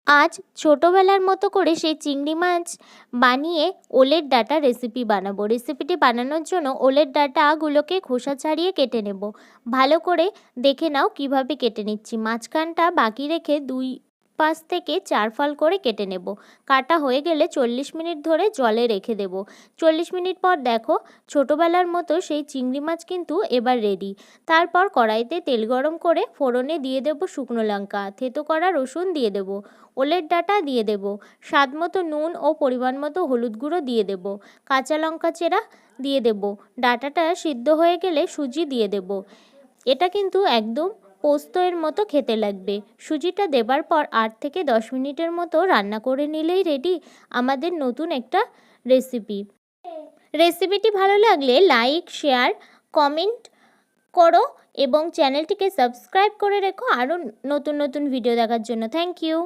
আজ ছোটোবেলার মতো করে সেই চিংড়ি মাছ বানিয়ে ওলের ডাঁটা রেসিপি বানাবো। রেসিপিটি বানানোর জন্য ওলের ডাঁটাগুলোকে খোসা ছাড়িয়ে কেটে নেব। ভালো করে দেখে নাও কিভাবে কেটে নিচ্ছি। মাঝখানটা বাকি রেখে 2 থেকে 4 ফাল করে কেটে নেব। কাটা হয়ে গেলে 40 মিনিট ধরে জলে রেখে দেব। 40 মিনিট পর দেখো ছোটোবেলার মতো সেই চিংড়ি মাছ কিন্তু এবার রেডি। তারপর কড়াইতে তেল গরম করে ফোড়নে দিয়ে দেব শুকনো লঙ্কা, থেতো করা রসুন দিয়ে দেব, ওলের ডাঁটা দিয়ে দেব, স্বাদ মতো নুন ও পরিমাণ মতো হলুদ গুঁড়ো দিয়ে দেব, কাঁচা লঙ্কা চেরা দিয়ে দেব। ডাঁটাটা সিদ্ধ হয়ে গেলে সুজি দিয়ে দেব। এটা কিন্তু একদম পোস্তের মতো খেতে লাগবে। সুজিটা দেবার পর 8 থেকে 10 মিনিটের মতো রান্না করে নিলেই রেডি আমাদের নতুন একটা রেসিপি। রেসিপিটি ভালো লাগলে লাইক, শেয়ার, কমেন্ট করো এবং চ্যানেলটিকে সাবস্ক্রাইব করে রেখো আরও নতুন নতুন ভিডিও দেখার জন্য। Thank you.